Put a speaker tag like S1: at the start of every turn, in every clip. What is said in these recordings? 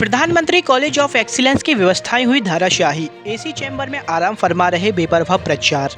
S1: प्रधानमंत्री college of excellence की व्यवस्थाएं हुई धाराशाही। एसी चैम्बर में आराम फरमा रहे बेपरवाह प्रचार।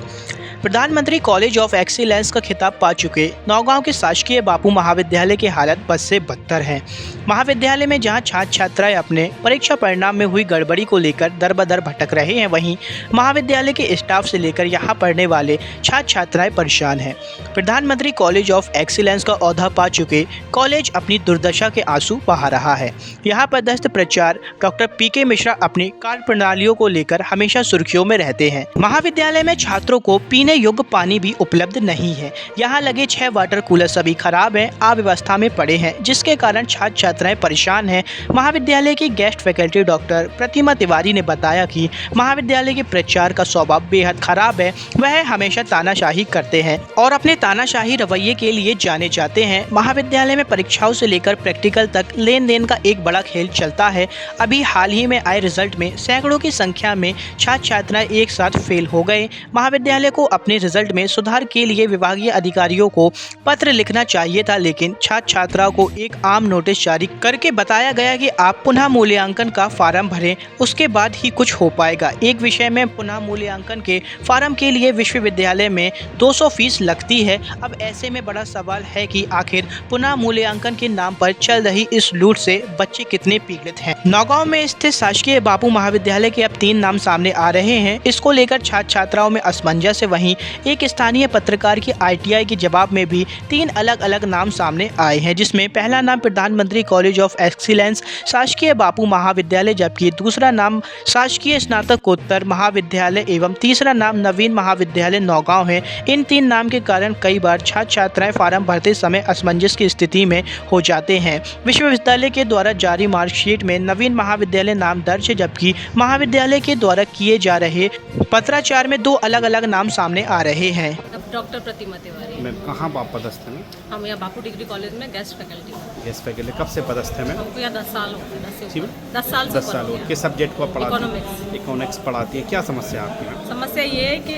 S1: प्रधानमंत्री कॉलेज ऑफ एक्सीलेंस का खिताब पा चुके नौगांव के शासकीय बापू महाविद्यालय की हालत बद से बदतर है। महाविद्यालय में जहां छात्र छात्राएं अपने परीक्षा परिणाम में हुई गड़बड़ी को लेकर दर बदर भटक रहे हैं, वहीं महाविद्यालय के स्टाफ से लेकर यहां पढ़ने वाले छात्र छात्राएं परेशान हैं। प्रधानमंत्री कॉलेज ऑफ एक्सीलेंस का ओहदा पा चुके कॉलेज अपनी दुर्दशा के आंसू बहा रहा है। यहाँ पदस्थ प्रचार डॉक्टर पीके मिश्रा अपनी कार्य प्रणालियों को लेकर हमेशा सुर्खियों में रहते हैं। महाविद्यालय में छात्रों को पीने योग्य पानी भी उपलब्ध नहीं है। यहाँ लगे 6 वाटर कूलर सभी खराब हैं, अव्यवस्था में पड़े हैं, जिसके कारण छात्र छात्राएं परेशान हैं। महाविद्यालय की गेस्ट फैकल्टी डॉक्टर प्रतिमा तिवारी ने बताया कि महाविद्यालय के प्रचार का स्वभाव बेहद खराब है। वह हमेशा तानाशाही करते हैं और अपने तानाशाही रवैये के लिए जाने जाते हैं। महाविद्यालय में परीक्षाओं से लेकर प्रैक्टिकल तक लेन देन का एक बड़ा खेल चलता है। अभी हाल ही में आए रिजल्ट में सैकड़ों की संख्या में छात्र छात्राएं एक साथ फेल हो गए। महाविद्यालय को अपने रिजल्ट में सुधार के लिए विभागीय अधिकारियों को पत्र लिखना चाहिए था, लेकिन छात्र छात्राओं को एक आम नोटिस जारी करके बताया गया कि आप पुनः मूल्यांकन का फार्म भरें, उसके बाद ही कुछ हो पाएगा। एक विषय में पुनः मूल्यांकन के फार्म के लिए विश्वविद्यालय में 200 फीस लगती है। अब ऐसे में बड़ा सवाल है कि आखिर पुनः मूल्यांकन के नाम पर चल रही इस लूट से बच्चे कितने पीड़ित हैं। नौगांव में स्थित शासकीय बापू महाविद्यालय के अब 3 नाम सामने आ रहे हैं। इसको लेकर छात्र छात्राओं में असमंजस है। वहीं एक स्थानीय पत्रकार की ITI के जवाब में भी 3 अलग अलग नाम सामने आए हैं, जिसमें पहला नाम प्रधानमंत्री कॉलेज ऑफ एक्सीलेंस शासकीय बापू महाविद्यालय, जबकि दूसरा नाम शासकीय स्नातकोत्तर महाविद्यालय एवं तीसरा नाम नवीन महाविद्यालय नौगांव है। इन 3 नाम के कारण कई बार छात्र छात्राएं फार्म भरते समय असमंजस की स्थिति में हो जाते हैं। विश्वविद्यालय के द्वारा जारी मार्कशीट में नवीन महाविद्यालय नाम दर्ज है, जबकि महाविद्यालय के द्वारा किए जा रहे पत्राचार में 2 अलग अलग नाम सामने आ रहे हैं।
S2: डॉक्टर प्रतिमा तिवारी।
S3: मैं कहाँ पदस्थ हैं?
S2: हम यहाँ बापू डिग्री कॉलेज में गेस्ट फैकल्टी।
S3: गेस्ट फैकल्टी कब से पदस्थ हैं? मैं
S2: हमको यहाँ 10 साल हो गए। 10 साल से
S3: 10 साल हो। किस सब्जेक्ट को पढ़ाती हैं? इकोनॉमिक्स पढ़ाती है। क्या समस्या है आपकी यहाँ?
S2: समस्या ये है कि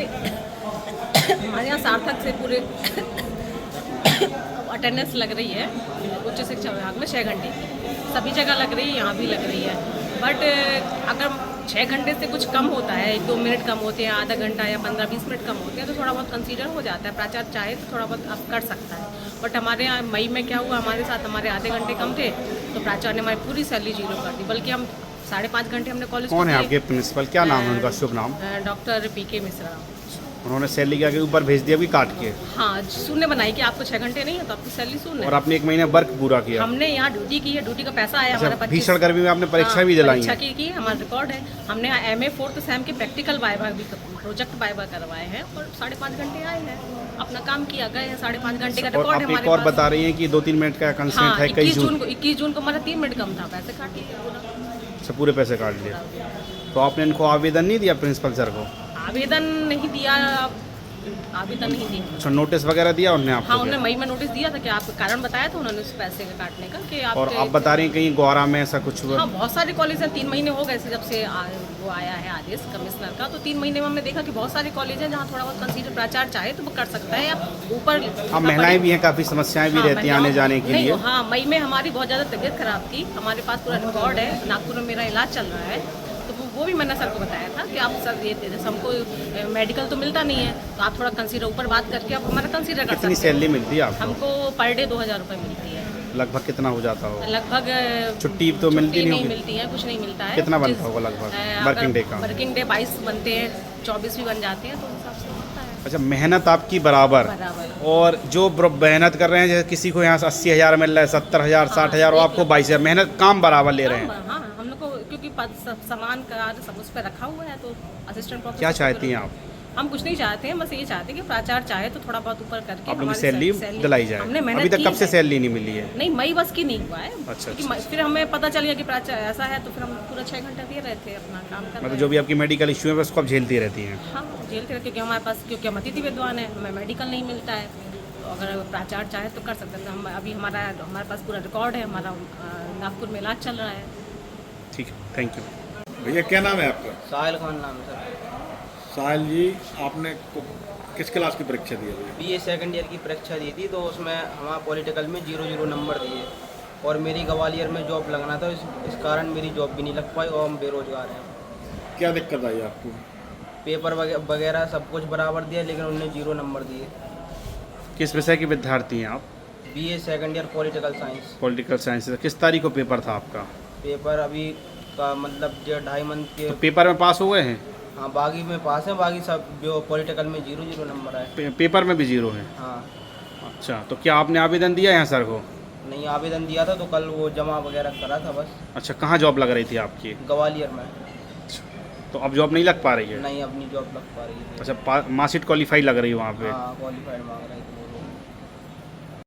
S2: हमारे यहाँ सार्थक से पूरे अटेंडेंस लग रही है उच्च शिक्षा विभाग में 6 घंटे सभी जगह लग रही है, यहाँ भी लग रही है। बट अगर 6 घंटे से कुछ कम होता है, 1-2 मिनट कम होते हैं, आधा घंटा या 15-20 मिनट कम होते हैं, तो थोड़ा बहुत कंसीडर हो जाता है। प्राचार्य चाहे तो थोड़ा बहुत आप कर सकता है। बट हमारे यहाँ मई में क्या हुआ, हमारे साथ हमारे आधे घंटे कम थे तो प्राचार्य ने हमारी पूरी सैलरी 0 कर दी, बल्कि हम 5.5 घंटे हमने कॉलेज।
S3: कौन है आपके प्रिंसिपल? क्या नाम है उनका? शुभ नाम?
S2: डॉक्टर पीके मिश्रा।
S3: उन्होंने सैलरी के ऊपर भेज दिया भी काट के?
S2: हाँ, शून्य बनाई कि आपको 6 घंटे नहीं है तो आपकी सैलरी शून्य।
S3: और आपने 1 महीने वर्क पूरा किया?
S2: हमने यहाँ ड्यूटी की है, ड्यूटी का पैसा आया हमारा।
S3: भीषण गर्मी में आपने परीक्षा भी दिलाई है?
S2: परीक्षा की हमारा रिकॉर्ड है। हमने यहाँ MA 4th सेम के प्रैक्टिकल वाइवा भी, प्रोजेक्ट वाइवा करवाए हैं और 5.5 घंटे आए हैं, अपना काम किया गए हैं। 5.5 घंटे का रिकॉर्ड है हमारे पास।
S3: और बता रही है कि 2-3 मिनट का कंसेंट है।
S2: 21 जून को हमारा 3 मिनट कम था, पैसे काट लिए
S3: पूरा। पूरे पैसे काट लिए। तो आपने इनको आवेदन नहीं दिया प्रिंसिपल सर को?
S2: आवेदन नहीं दिया, आवेदन नहीं दिया।
S3: अच्छा, नोटिस वगैरह दिया उन्होंने आपको?
S2: हाँ, उन्होंने मई में नोटिस दिया था कि आपको कारण बताया था उन्होंने उस पैसे के काटने का कि आप।
S3: और आप बता रही हैं कहीं गौरा में ऐसा कुछ हुआ?
S2: हाँ, बहुत सारे कॉलेज हैं। 3 महीने हो गए जब से वो आया है आदेश कमिश्नर का, तो 3 महीने में हमने देखा कि बहुत सारे कॉलेज हैं जहाँ थोड़ा बहुत कंसीडर प्राचार्य चाहे तो वो कर सकता है। या ऊपर
S3: अब महिलाएं भी हैं, काफ़ी समस्याएं भी रहती हैं आने जाने के लिए।
S2: हाँ, मई में हमारी बहुत ज़्यादा तबीयत खराब थी, हमारे पास पूरा रिकॉर्ड है। नागपुर में मेरा इलाज चल रहा है, तो वो भी मैंने सर को बताया था कि आप सर ये हमको मेडिकल तो मिलता नहीं है, तो आप थोड़ा कंसीडर ऊपर बात करके आप हमारा कंसीडर कर सकते हैं।
S3: कितनी सैलरी मिलती है आपको?
S2: हमको पर डे 2000 रुपये मिलती है।
S3: लगभग कितना हो जाता होगा?
S2: लगभग
S3: छुट्टी तो मिलती नहीं
S2: मिलती है, कुछ नहीं मिलता है।
S3: कितना बनता होगा लगभग वर्किंग डे का?
S2: वर्किंग डे 22 बनते हैं, 24 भी बन जाते हैं, तो हिसाब से होता है।
S3: अच्छा, मेहनत आपकी बराबर। और जो मेहनत कर रहे हैं, जैसे किसी को यहाँ 80,000 मिल रहा है, 70,000, 60,000, और आपको 22,000, मेहनत काम बराबर ले रहे हैं।
S2: हाँ, हम लोग को क्योंकि सामान का सब उस पर रखा हुआ है, तो असिस्टेंट प्रोफेसर।
S3: क्या चाहती हैं आप?
S2: हम कुछ नहीं चाहते हैं, बस ये चाहते हैं कि प्राचार्य चाहे तो थोड़ा बहुत ऊपर करके
S3: आप लोग की सैलरी दिलाई जाए।
S2: हमने मेहनत
S3: अभी तक कब से सैलरी नहीं मिली है?
S2: नहीं, मई बस की नहीं हुआ है।
S3: अच्छा।
S2: फिर हमें पता चल गया कि प्राचार्य ऐसा है, तो फिर हम पूरा 6 घंटा दे रहे थे अपना काम कर।
S3: मतलब जो भी आपकी मेडिकल इश्यू है उसको आप झेलती रहती हैं?
S2: हाँ, झेलते रहते, क्योंकि हमारे पास, क्योंकि हम अतिथि विद्वान है, हमें मेडिकल नहीं मिलता है, तो अगर प्राचार्य चाहे तो कर सकते हैं। हम अभी हमारे पास पूरा रिकॉर्ड है, हमारा नागपुर में इलाज चल रहा है।
S3: ठीक है, थैंक यू।
S4: भैया क्या नाम है आपका?
S5: साहिल खान नाम है सर।
S4: साहिल जी, आपने किस क्लास की परीक्षा दी है?
S5: BA सेकंड ईयर की परीक्षा दी थी, तो उसमें हमारा पॉलिटिकल में 0 नंबर दिए। और मेरी ग्वालियर में जॉब लगना था, इस कारण मेरी जॉब भी नहीं लग पाई और हम बेरोजगार हैं।
S4: क्या दिक्कत आई आपको?
S5: पेपर वगैरह सब कुछ बराबर दिया, लेकिन उन्होंने 0 नंबर दिए।
S3: किस विषय के विद्यार्थी हैं आप?
S5: BA second year political science.
S3: Political science से। किस तारीख को पेपर था आपका?
S5: पेपर अभी का मतलब 2.5 मंथ के।
S3: तो पेपर में पास हो गए हैं?
S5: हाँ, बागी में पास है, बाकी सब जो पॉलिटिकल में 0 नंबर आए।
S3: पेपर में भी 0 है?
S5: हाँ।
S3: अच्छा, तो क्या आपने आवेदन दिया यहाँ सर को?
S5: नहीं, आवेदन दिया था तो कल वो जमा वगैरह करा था बस।
S3: अच्छा, कहाँ जॉब लग रही थी आपकी?
S5: ग्वालियर में।
S3: तो अब जॉब नहीं लग पा रही है?
S5: नहीं, अपनी जॉब लग पा रही है।
S3: अच्छा, मार्कशीट क्वालिफाई लग रही है वहाँ पे?
S5: हाँ, क्वालिफाइड मांग रहे थे।